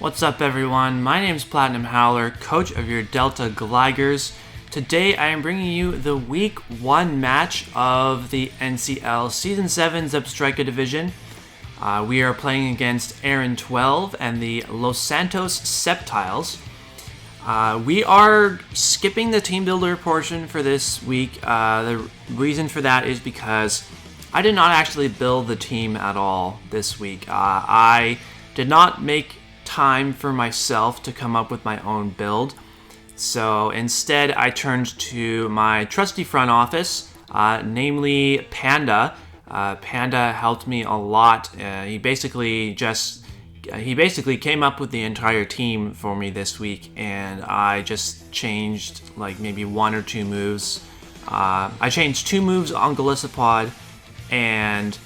What's up everyone, my name is PlatinumHowler, coach of your Delta Gligars. Today I am bringing you the Week 1 match of the NCL Season 7 Zebstrika Division. We are playing against Aaron 12 and the Los Santos Sceptiles. We are skipping the team builder portion for this week. The reason for that is because I did not actually build the team at all this week. I did not make time for myself to come up with my own build. So instead, I turned to my trusty front office, namely Panda. Panda helped me a lot. He basically came up with the entire team for me this week, and I just changed like maybe one or two moves. I changed 2 moves on Golisopod and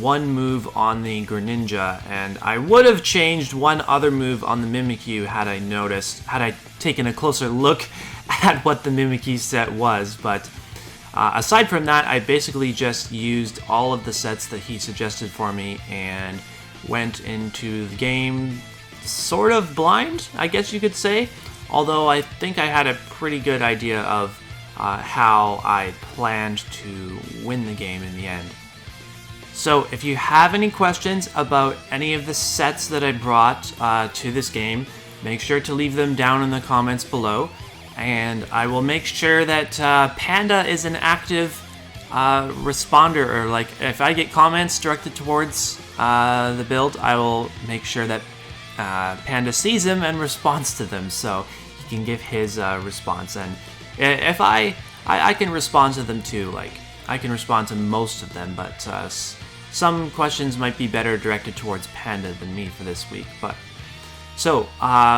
one move on the Greninja, and I would have changed one other move on the Mimikyu had I taken a closer look at what the Mimikyu set was, but aside from that, I basically just used all of the sets that he suggested for me and went into the game sort of blind, I guess you could say, although I think I had a pretty good idea of how I planned to win the game in the end. So if you have any questions about any of the sets that I brought to this game, make sure to leave them down in the comments below, and I will make sure that Panda is an active responder, or like if I get comments directed towards the build, I will make sure that Panda sees them and responds to them, so he can give his response. And if I can respond to them too, like I can respond to most of them, but some questions might be better directed towards Panda than me for this week. But so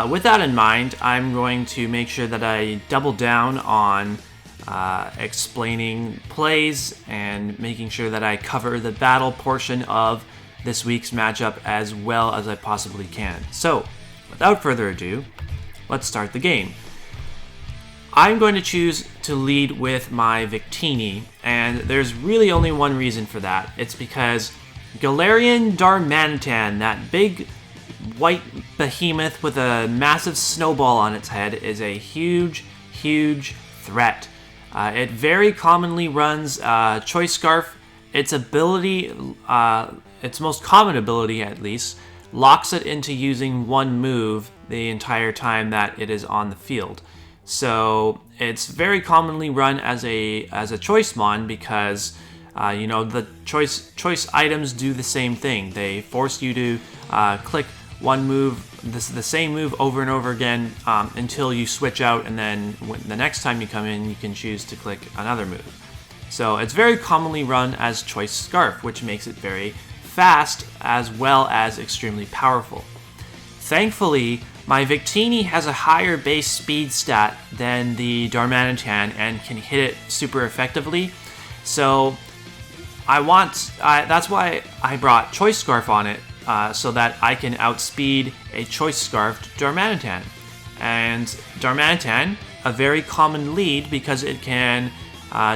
with that in mind, I'm going to make sure that I double down on explaining plays and making sure that I cover the battle portion of this week's matchup as well as I possibly can. So without further ado, let's start the game. I'm going to choose to lead with my Victini, and there's really only one reason for that. It's because Galarian Darmanitan, that big white behemoth with a massive snowball on its head, is a huge threat. It very commonly runs Choice Scarf. Its ability, its most common ability at least, locks it into using one move the entire time that it is on the field. So it's very commonly run as a choice mon because the choice items do the same thing. They force you to click one move, the same move over and over again until you switch out, and then the next time you come in, you can choose to click another move. So it's very commonly run as Choice Scarf, which makes it very fast as well as extremely powerful. Thankfully, my Victini has a higher base speed stat than the Darmanitan and can hit it super effectively. So that's why I brought Choice Scarf on it, so that I can outspeed a Choice Scarfed Darmanitan. And Darmanitan, a very common lead because it can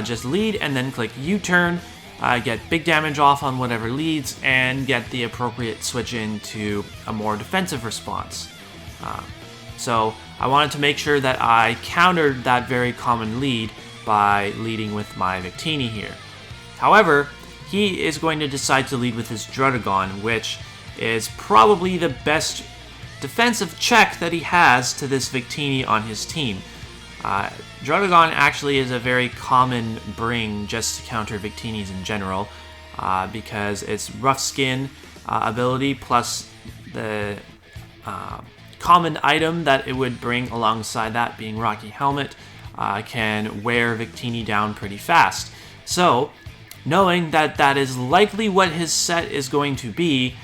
just lead and then click U-turn, get big damage off on whatever leads, and get the appropriate switch into a more defensive response. So I wanted to make sure that I countered that very common lead by leading with my Victini here. However, he is going to decide to lead with his Druddigon, which is probably the best defensive check that he has to this Victini on his team. Druddigon actually is a very common bring just to counter Victinis in general, because its Rough Skin ability plus the common item that it would bring alongside that being Rocky Helmet can wear Victini down pretty fast. So, knowing that that is likely what his set is going to be,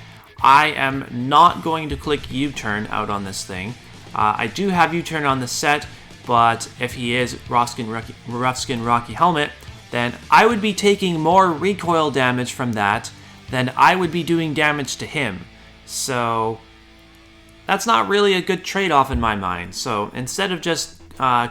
I am not going to click U-turn out on this thing. I do have U-turn on the set, but if he is Rough Skin Rocky Helmet, then I would be taking more recoil damage from that than I would be doing damage to him. So that's not really a good trade-off in my mind. So instead of just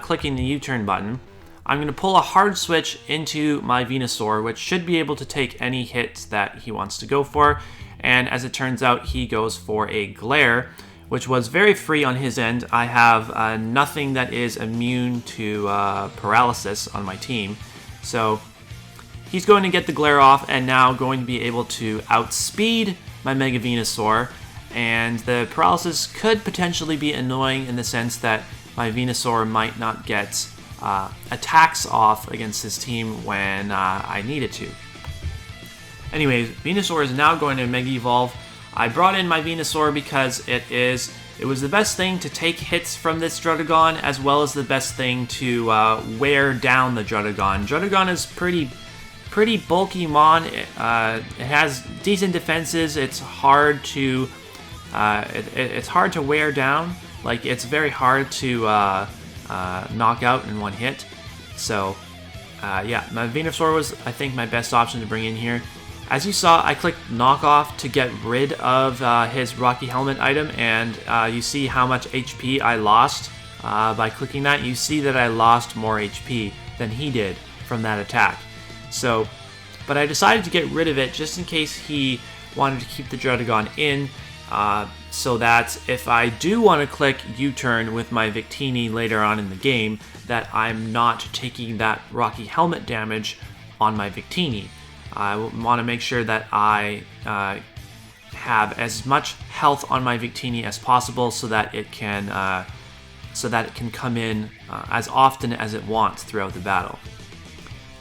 clicking the U-turn button, I'm going to pull a hard switch into my Venusaur, which should be able to take any hits that he wants to go for. And as it turns out, he goes for a Glare, which was very free on his end. I have nothing that is immune to paralysis on my team. So he's going to get the glare off and now going to be able to outspeed my Mega Venusaur. And the paralysis could potentially be annoying in the sense that my Venusaur might not get attacks off against his team when I need it to. Anyways, Venusaur is now going to Mega Evolve. I brought in my Venusaur because it was the best thing to take hits from this Druddigon, as well as the best thing to wear down the Druddigon. Druddigon is pretty bulky mon. It has decent defenses. It's hard to it's hard to wear down. Like, it's very hard to knock out in one hit. So yeah, my Venusaur was, I think, my best option to bring in here. As you saw, I clicked knockoff to get rid of his Rocky Helmet item, and you see how much HP I lost by clicking that. You see that I lost more HP than he did from that attack. So, but I decided to get rid of it just in case he wanted to keep the Druddigon in, so that if I do want to click U-turn with my Victini later on in the game, that I'm not taking that Rocky Helmet damage on my Victini. I want to make sure that I have as much health on my Victini as possible, so that it can come in as often as it wants throughout the battle.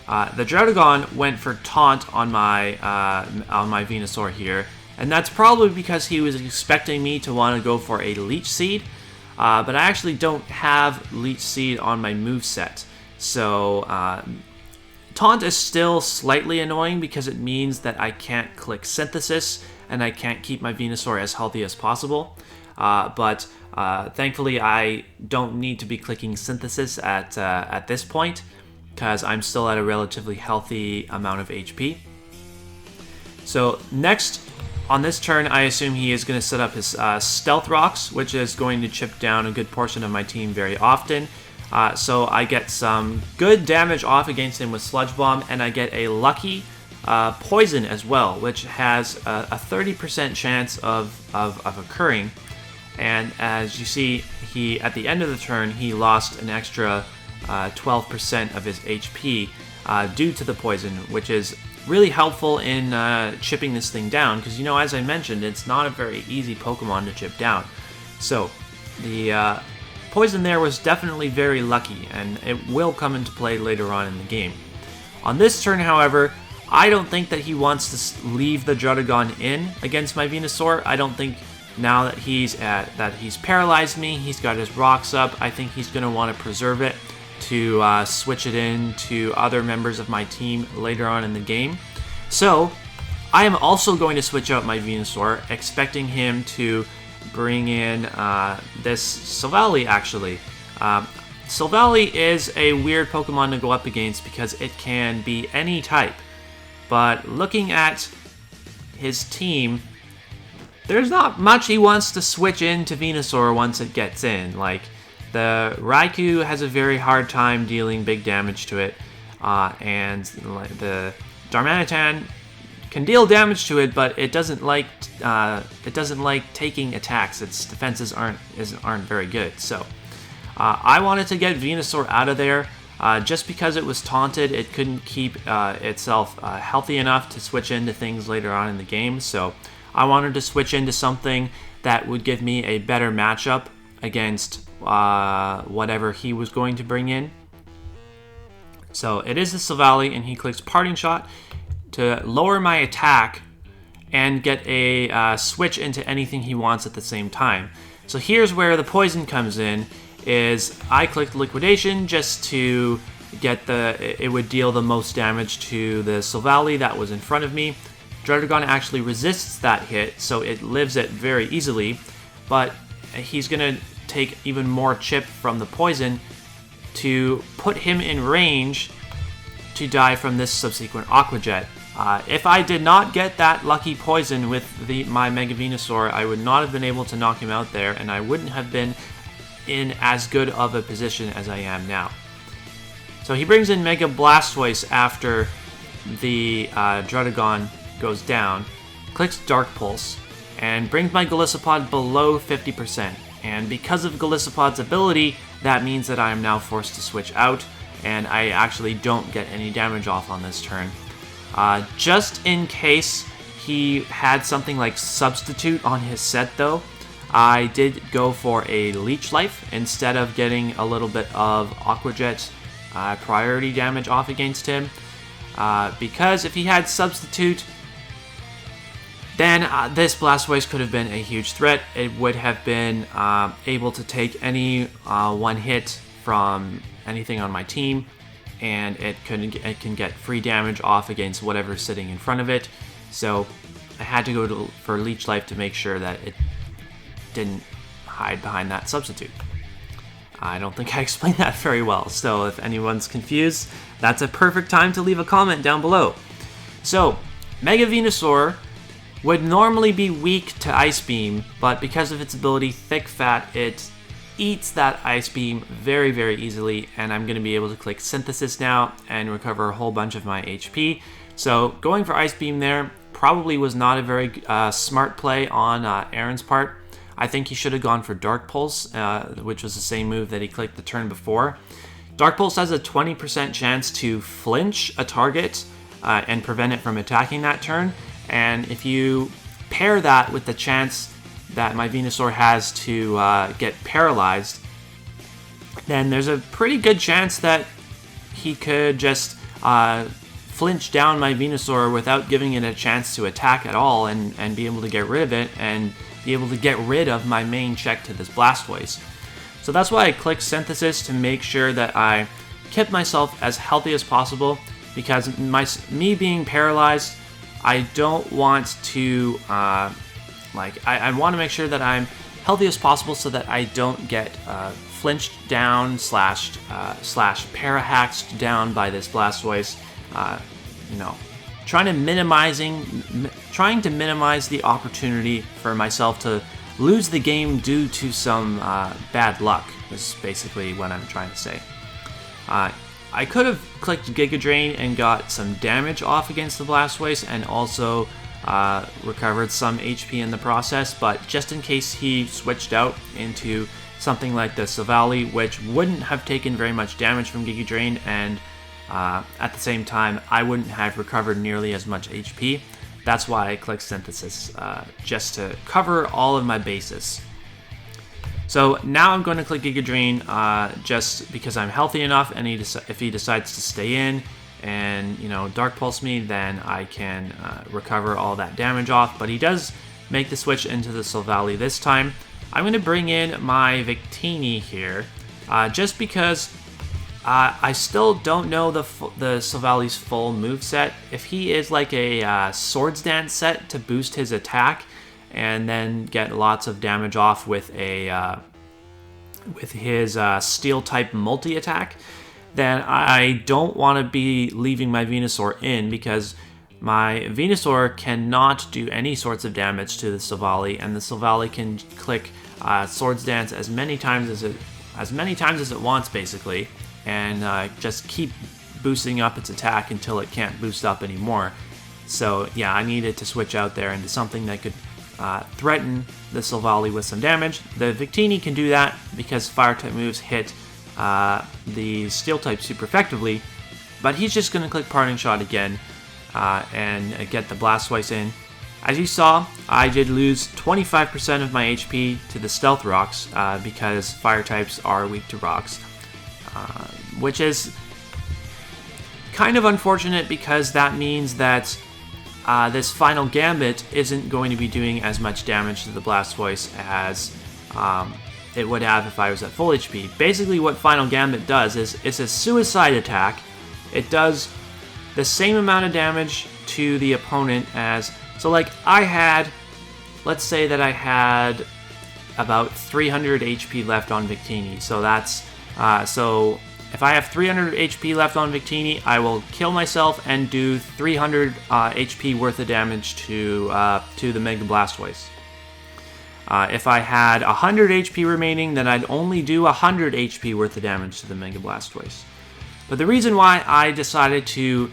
The Druddigon went for Taunt on my Venusaur here, and that's probably because he was expecting me to want to go for a Leech Seed, but I actually don't have Leech Seed on my moveset, so Taunt is still slightly annoying because it means that I can't click Synthesis and I can't keep my Venusaur as healthy as possible. But thankfully I don't need to be clicking Synthesis at this point, because I'm still at a relatively healthy amount of HP. So next on this turn, I assume he is going to set up his Stealth Rocks, which is going to chip down a good portion of my team very often. So I get some good damage off against him with Sludge Bomb, and I get a lucky Poison as well, which has a 30% chance of occurring. And as you see, at the end of the turn, he lost an extra 12% of his HP due to the Poison, which is really helpful in chipping this thing down, because, you know, as I mentioned, it's not a very easy Pokemon to chip down. So the Poison there was definitely very lucky, and it will come into play later on in the game. On this turn, however, I don't think that he wants to leave the Druddigon in against my Venusaur. I don't think, now that he's paralyzed me, he's got his rocks up, I think he's going to want to preserve it to switch it in to other members of my team later on in the game. So I am also going to switch out my Venusaur, expecting him to bring in this Silvally, actually. Silvally is a weird Pokemon to go up against because it can be any type. But looking at his team, there's not much he wants to switch into Venusaur once it gets in. Like, the Raikou has a very hard time dealing big damage to it, and the Darmanitan can deal damage to it, but it doesn't like taking attacks. Its defenses aren't very good. So I wanted to get Venusaur out of there. Just because it was taunted, it couldn't keep itself healthy enough to switch into things later on in the game. So I wanted to switch into something that would give me a better matchup against whatever he was going to bring in. So it is the Silvally, and he clicks Parting Shot to lower my attack and get a switch into anything he wants at the same time. So here's where the Poison comes in, is I clicked Liquidation just to get it would deal the most damage to the Silvally that was in front of me. Druddigon actually resists that hit, so it lives it very easily, but he's going to take even more chip from the Poison to put him in range to die from this subsequent Aqua Jet. If I did not get that lucky Poison with my Mega Venusaur, I would not have been able to knock him out there, and I wouldn't have been in as good of a position as I am now. So he brings in Mega Blastoise after the Druddigon goes down, clicks Dark Pulse, and brings my Golisopod below 50%. And because of Golisopod's ability, that means that I am now forced to switch out, and I actually don't get any damage off on this turn. Just in case he had something like Substitute on his set though, I did go for a Leech Life instead of getting a little bit of Aqua Jet priority damage off against him. Because if he had Substitute, then this Blastoise could have been a huge threat. It would have been able to take any one hit from anything on my team, and it can get free damage off against whatever's sitting in front of it. So I had to go for Leech Life to make sure that it didn't hide behind that Substitute. I don't think I explained that very well, so if anyone's confused, that's a perfect time to leave a comment down below. So, Mega Venusaur would normally be weak to Ice Beam, but because of its ability Thick Fat, it eats that Ice Beam very, very easily, and I'm going to be able to click Synthesis now and recover a whole bunch of my HP. So going for Ice Beam there probably was not a very smart play on Aaron's part. I think he should have gone for Dark Pulse, which was the same move that he clicked the turn before. Dark Pulse has a 20% chance to flinch a target and prevent it from attacking that turn. And if you pair that with the chance that my Venusaur has to get paralyzed, then there's a pretty good chance that he could just flinch down my Venusaur without giving it a chance to attack at all and be able to get rid of it and be able to get rid of my main check to this Blastoise. So that's why I clicked Synthesis, to make sure that I kept myself as healthy as possible, because me being paralyzed, I don't want to, I want to make sure that I'm healthy as possible so that I don't get flinched down slash para-hacked down by this Blastoise. Trying to minimize the opportunity for myself to lose the game due to some bad luck, is basically what I'm trying to say. I could have clicked Giga Drain and got some damage off against the Blastoise and also recovered some HP in the process, but just in case he switched out into something like the Silvally, which wouldn't have taken very much damage from Giga Drain, and at the same time I wouldn't have recovered nearly as much HP. That's why I clicked Synthesis, just to cover all of my bases. So now I'm going to click Giga Drain just because I'm healthy enough, and if he decides to stay in and Dark Pulse me, then I can recover all that damage off. But he does make the switch into the Silvally this time. I'm going to bring in my Victini here, just because I still don't know the Silvally's full moveset. If he is like a Swords Dance set to boost his attack and then get lots of damage off with his Steel type multi attack, then I don't want to be leaving my Venusaur in, because my Venusaur cannot do any sorts of damage to the Silvally, and the Silvally can click Swords Dance as many times as it wants, basically, and just keep boosting up its attack until it can't boost up anymore. So yeah, I needed to switch out there into something that could threaten the Silvally with some damage. The Victini can do that because Fire-type moves hit the Steel-type super effectively, but he's just going to click Parting Shot again and get the Blastoise in. As you saw, I did lose 25% of my HP to the Stealth Rocks because Fire-types are weak to Rocks, which is kind of unfortunate because that means that this final Gambit isn't going to be doing as much damage to the Blastoise as it would have if I was at full HP. Basically what Final Gambit does is it's a suicide attack. It does the same amount of damage to the opponent as... So like let's say that I had about 300 HP left on Victini. So that's... so if I have 300 HP left on Victini, I will kill myself and do 300 HP worth of damage to the Mega Blastoise. If I had 100 HP remaining, then I'd only do 100 HP worth of damage to the Mega Blastoise. But the reason why I decided to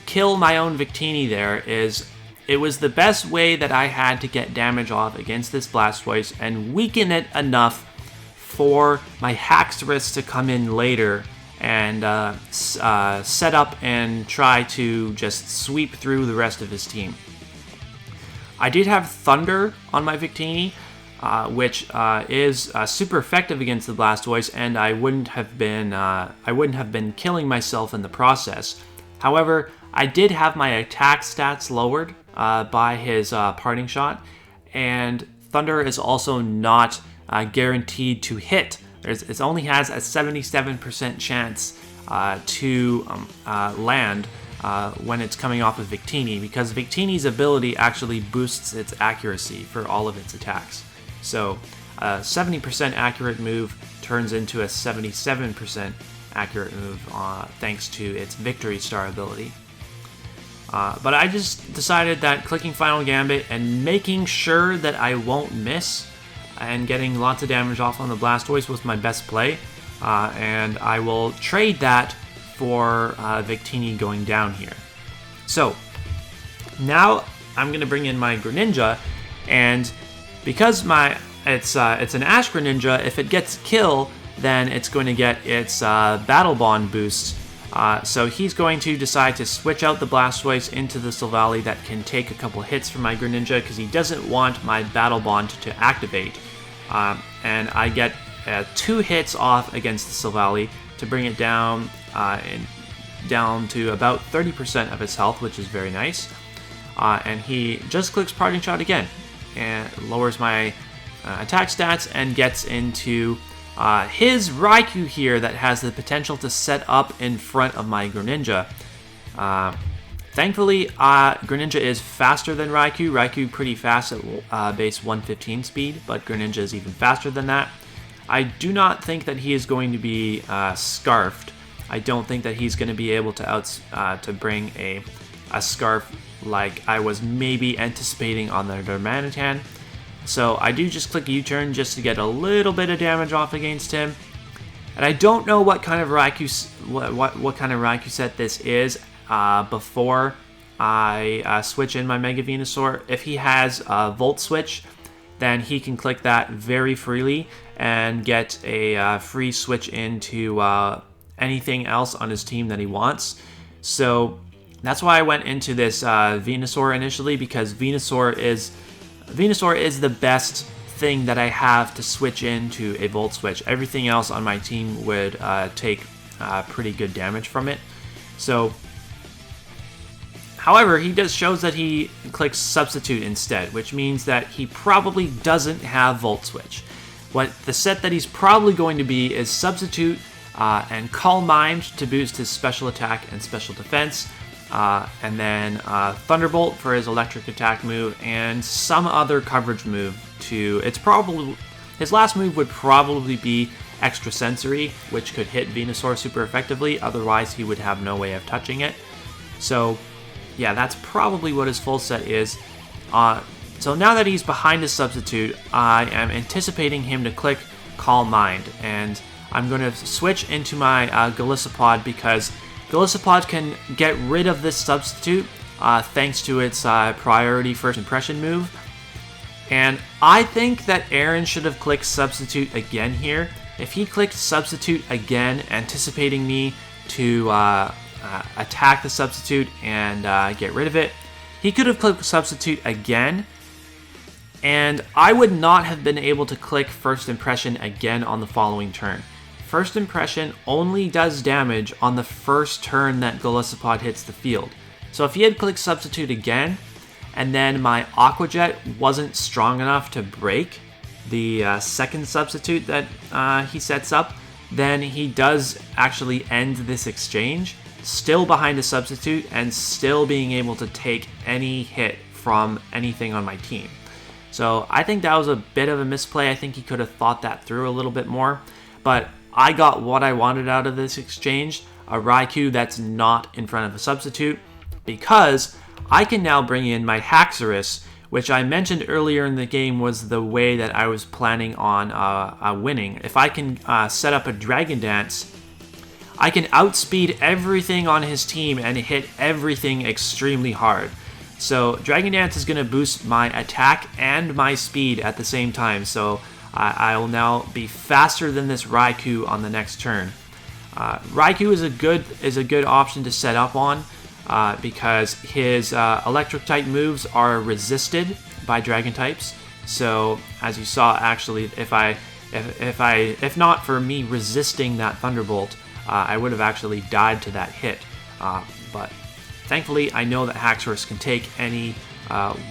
kill my own Victini there is it was the best way that I had to get damage off against this Blastoise and weaken it enough for my Haxorus to come in later and set up and try to just sweep through the rest of his team. I did have Thunder on my Victini, which is super effective against the Blastoise, and I wouldn't have been killing myself in the process. However, I did have my attack stats lowered by his parting shot, and Thunder is also not guaranteed to hit. It only has a 77% chance to land when it's coming off of Victini, because Victini's ability actually boosts its accuracy for all of its attacks. So a 70% accurate move turns into a 77% accurate move thanks to its Victory Star ability. But I just decided that clicking Final Gambit and making sure that I won't miss and getting lots of damage off on the Blastoise was my best play, and I will trade that for Victini going down here. So now I'm going to bring in my Greninja, and because it's an Ash-Greninja, if it gets kill, then it's going to get its Battle Bond boost. So he's going to decide to switch out the Blastoise into the Silvally that can take a couple hits from my Greninja, because he doesn't want my Battle Bond to activate. And I get 2 hits off against the Silvally to bring it down to about 30% of its health, which is very nice. And he just clicks Parting Shot again and lowers my attack stats and gets into his Raikou here that has the potential to set up in front of my Greninja. Thankfully, Greninja is faster than Raikou. Raikou pretty fast at base 115 speed, but Greninja is even faster than that. I do not think that he is going to be Scarfed. I don't think that he's going to be able to bring a Scarf like I was maybe anticipating on the Darmanitan. So I do just click U-turn just to get a little bit of damage off against him. And I don't know what kind of Raikou set this is before I switch in my Mega Venusaur. If he has a Volt Switch, then he can click that very freely and get a free switch into anything else on his team that he wants. So that's why I went into this Venusaur initially, because Venusaur is the best thing that I have to switch into a Volt Switch. Everything else on my team would take pretty good damage from it. So, however, he shows that he clicks Substitute instead, which means that he probably doesn't have Volt Switch. What the set that he's probably going to be is Substitute and Calm Mind to boost his special attack and special defense. And then Thunderbolt for his electric attack move, and some other coverage move his last move would probably be Extrasensory, which could hit Venusaur super effectively, otherwise he would have no way of touching it. So yeah, that's probably what his full set is. So now that he's behind his Substitute, I am anticipating him to click Calm Mind, and I'm going to switch into my Golisopod, because Golisopod can get rid of this Substitute thanks to its priority first impression move. And I think that Aaron should have clicked Substitute again here. If he clicked Substitute again, anticipating me to attack the Substitute and get rid of it, he could have clicked Substitute again, and I would not have been able to click First Impression again on the following turn. First Impression only does damage on the first turn that Golisopod hits the field. So if he had clicked Substitute again, and then my Aqua Jet wasn't strong enough to break the second Substitute that he sets up, then he does actually end this exchange, still behind a Substitute and still being able to take any hit from anything on my team. So I think that was a bit of a misplay. I think he could have thought that through a little bit more, but I got what I wanted out of this exchange, a Raikou that's not in front of a Substitute, because I can now bring in my Haxorus, which I mentioned earlier in the game was the way that I was planning on winning. If I can set up a Dragon Dance, I can outspeed everything on his team and hit everything extremely hard. So Dragon Dance is going to boost my attack and my speed at the same time. So I will now be faster than this Raikou on the next turn. Raikou is a good option to set up on because his electric type moves are resisted by dragon types. So as you saw, actually, if not for me resisting that Thunderbolt, I would have actually died to that hit. But thankfully, I know that Haxorus can take any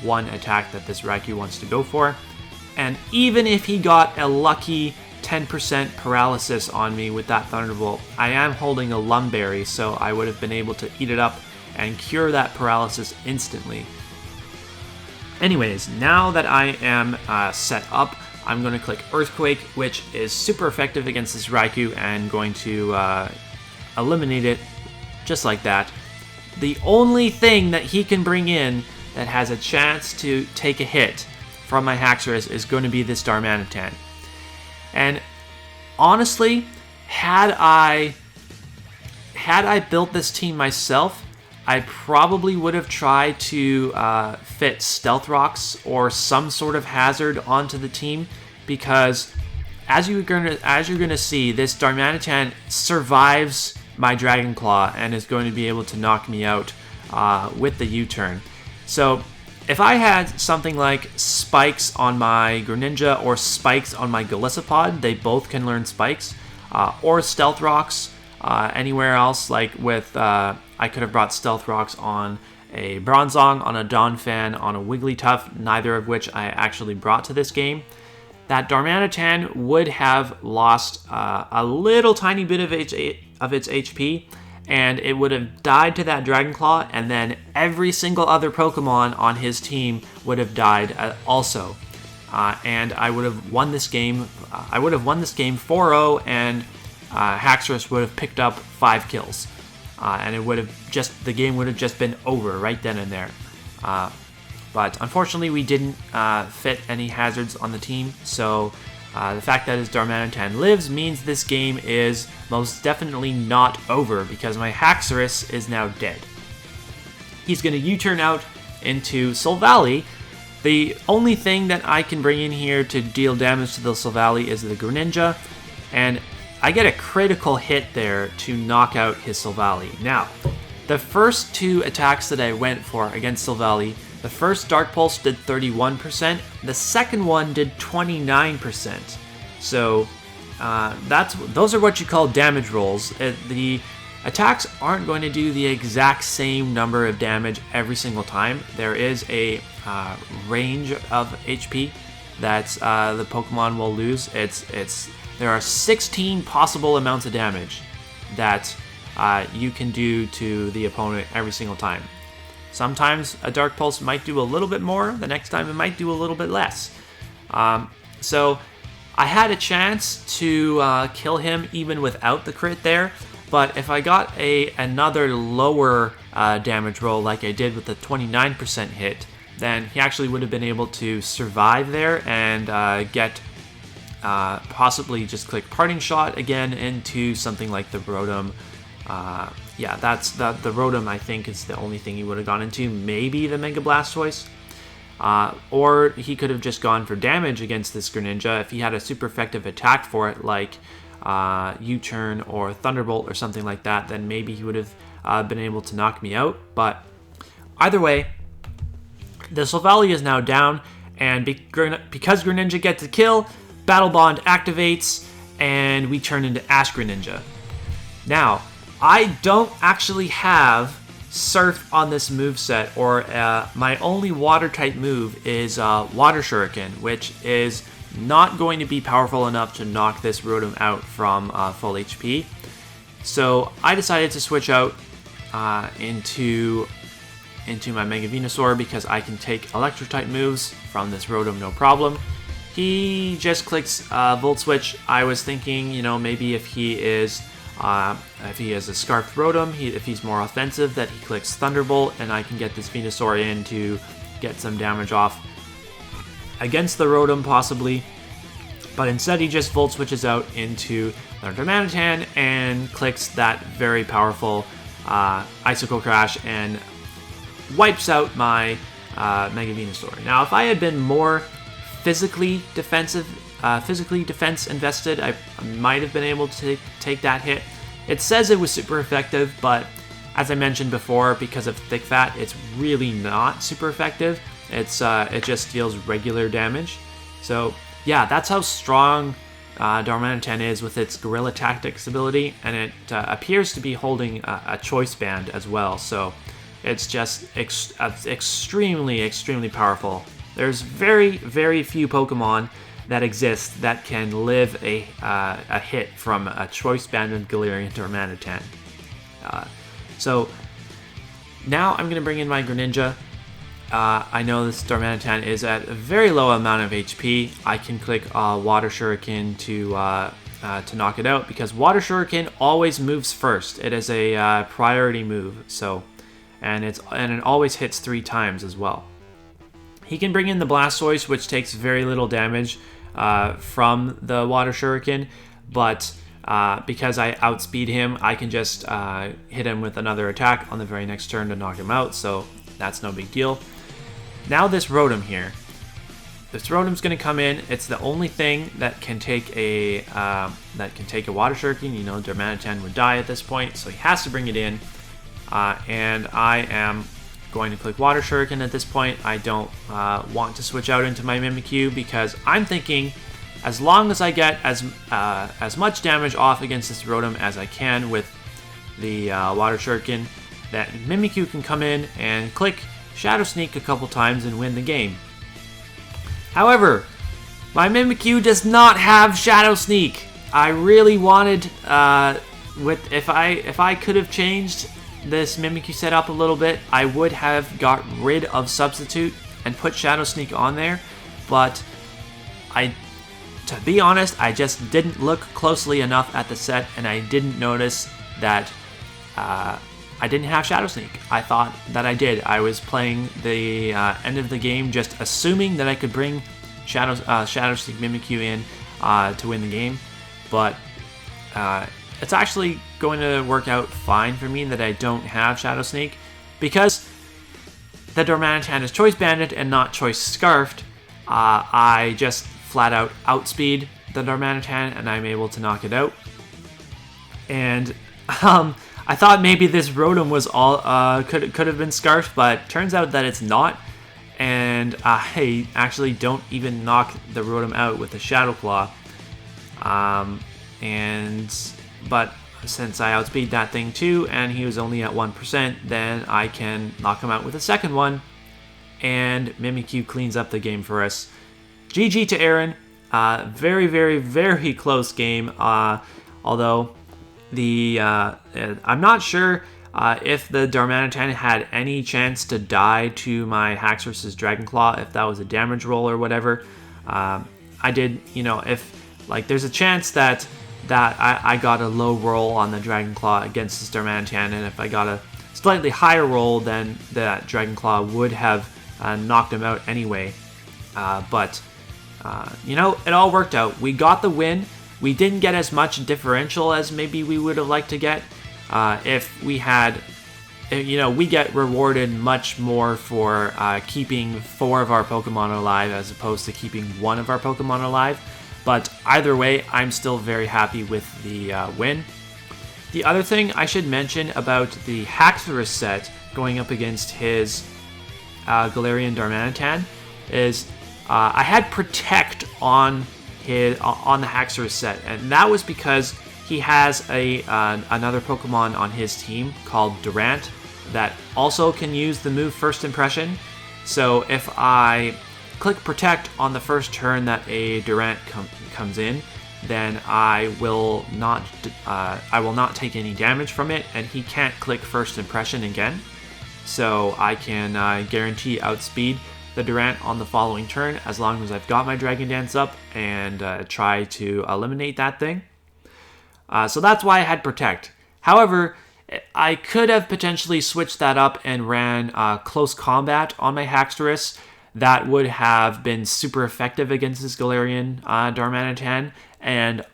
one attack that this Raikou wants to go for. And even if he got a lucky 10% paralysis on me with that Thunderbolt, I am holding a Lumberry, so I would have been able to eat it up and cure that paralysis instantly. Anyways, now that I am set up, I'm going to click Earthquake, which is super effective against this Raikou and going to eliminate it just like that. The only thing that he can bring in that has a chance to take a hit from my Haxorus is going to be this Darmanitan. And honestly, had I built this team myself, I probably would have tried to fit Stealth Rocks or some sort of hazard onto the team, because as you're gonna see, this Darmanitan survives my Dragon Claw and is going to be able to knock me out with the U-turn. So if I had something like Spikes on my Greninja or Spikes on my Golisopod, they both can learn Spikes, or Stealth Rocks anywhere else, like with, I could have brought Stealth Rocks on a Bronzong, on a Donphan, on a Wigglytuff, neither of which I actually brought to this game. That Darmanitan would have lost a little tiny bit of its HP, and it would have died to that Dragon Claw, and then every single other Pokemon on his team would have died also. And I would have won this game. I would have won this game 4-0, and Haxorus would have picked up 5 kills. And the game would have just been over right then and there. But unfortunately, we didn't fit any hazards on the team, so the fact that his Darmanitan lives means this game is most definitely not over, because my Haxorus is now dead. He's going to U-turn out into Silvally. The only thing that I can bring in here to deal damage to the Silvally is the Greninja, and I get a critical hit there to knock out his Silvally. Now, the first 2 attacks that I went for against Silvally, the first Dark Pulse did 31%, the second one did 29%. So those are what you call damage rolls. The attacks aren't going to do the exact same number of damage every single time. There is a range of HP that the Pokemon will lose. There are 16 possible amounts of damage that you can do to the opponent every single time. Sometimes a Dark Pulse might do a little bit more, the next time it might do a little bit less. So I had a chance to kill him even without the crit there, but if I got another lower damage roll like I did with the 29% hit, then he actually would have been able to survive there and get possibly just click Parting Shot again into something like the Rotom. Yeah, that's the Rotom, I think, is the only thing he would have gone into. Maybe the Mega Blastoise. Or he could have just gone for damage against this Greninja if he had a super effective attack for it, like U-turn or Thunderbolt or something like that. Then maybe he would have been able to knock me out. But either way, the Silvally is now down, and because Greninja gets a kill, Battle Bond activates, and we turn into Ash-Greninja. Now, I don't actually have Surf on this moveset, or my only Water-type move is Water Shuriken, which is not going to be powerful enough to knock this Rotom out from full HP. So I decided to switch out into my Mega Venusaur, because I can take Electric-type moves from this Rotom no problem. He just clicks Volt Switch. I was thinking, maybe if he is a Scarfed Rotom, if he's more offensive, that he clicks Thunderbolt, and I can get this Venusaur in to get some damage off against the Rotom, possibly. But instead, he just Volt Switches out into the Darmanitan and clicks that very powerful Icicle Crash, and wipes out my Mega Venusaur. Now, if I had been more physically defense invested, I might have been able to take that hit. It says it was super effective, but as I mentioned before, because of thick fat, it's really not super effective. It just deals regular damage. So yeah, that's how strong Darmanitan is with its Guerrilla Tactics ability, and it appears to be holding a Choice Band as well. So it's just extremely, extremely powerful. There's very, very few Pokemon that exist that can live a hit from a Choice Banded Galarian Darmanitan. So now I'm going to bring in my Greninja. I know this Darmanitan is at a very low amount of HP. I can click Water Shuriken to knock it out, because Water Shuriken always moves first. It is a priority move, so and it always hits 3 times as well. He can bring in the Blastoise, which takes very little damage from the Water Shuriken, but because I outspeed him, I can just hit him with another attack on the very next turn to knock him out, so that's no big deal. Now this Rotom here. This Rotom's going to come in. It's the only thing that can take a Water Shuriken. You know, Darmanitan would die at this point, so he has to bring it in. And I am going to click Water Shuriken at this point. I don't want to switch out into my Mimikyu, because I'm thinking as long as I get as much damage off against this Rotom as I can with the Water Shuriken, that Mimikyu can come in and click Shadow Sneak a couple times and win the game. However, my Mimikyu does not have Shadow Sneak. I really wanted, if I could have changed this Mimikyu setup a little bit, I would have got rid of Substitute and put Shadow Sneak on there, but to be honest, I just didn't look closely enough at the set, and I didn't notice that I didn't have Shadow Sneak. I thought that I did. I was playing the end of the game just assuming that I could bring Shadow Sneak Mimikyu in to win the game, but it's actually going to work out fine for me that I don't have Shadow Sneak, because the Darmanitan is Choice Banded and not Choice Scarfed. I just flat out outspeed the Darmanitan, and I'm able to knock it out. And I thought maybe this Rotom was all could have been Scarfed, but turns out that it's not. And I actually don't even knock the Rotom out with the Shadow Claw. But since I outspeed that thing too, and he was only at 1%, then I can knock him out with a second one, and Mimikyu cleans up the game for us. GG to Aaron. Very, very, very close game. Although I'm not sure if the Darmanitan had any chance to die to my Haxorus's Dragon Claw, if that was a damage roll or whatever. I did, if there's a chance that I got a low roll on the Dragon Claw against this Darmanitan, and if I got a slightly higher roll, then that Dragon Claw would have knocked him out anyway. But it all worked out. We got the win. We didn't get as much differential as maybe we would have liked to get. If we had, we get rewarded much more for keeping 4 of our Pokemon alive as opposed to keeping 1 of our Pokemon alive. But either way, I'm still very happy with the win. The other thing I should mention about the Haxorus set going up against his Galarian Darmanitan is I had Protect on the Haxorus set, and that was because he has another Pokemon on his team called Durant that also can use the move First Impression. So if I click Protect on the first turn that a Durant comes in, then I will not take any damage from it, and he can't click First Impression again. So I can guarantee outspeed the Durant on the following turn as long as I've got my Dragon Dance up and try to eliminate that thing. So that's why I had Protect. However, I could have potentially switched that up and ran Close Combat on my Haxorus. That would have been super effective against this Galarian Darmanitan, and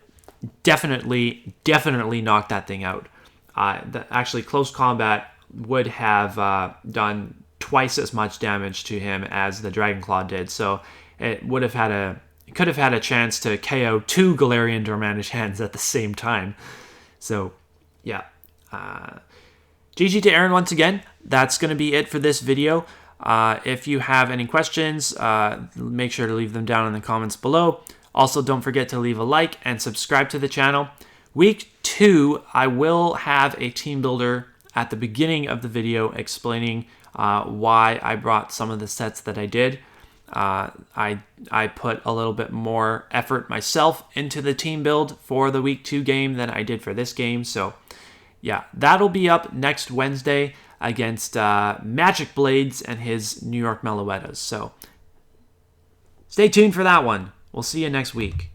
definitely knocked that thing out. Actually, Close Combat would have done twice as much damage to him as the Dragon Claw did. So it could have had a chance to KO 2 Galarian Dormanish hands at the same time. So, yeah. GG to Aaron once again. That's going to be it for this video. If you have any questions, make sure to leave them down in the comments below. Also, don't forget to leave a like and subscribe to the channel. Week 2, I will have a team builder at the beginning of the video explaining why I brought some of the sets that I did. I put a little bit more effort myself into the team build for the Week 2 game than I did for this game. So, yeah, that'll be up next Wednesday against Magic Blades and his New York Meloettas. So, stay tuned for that one. We'll see you next week.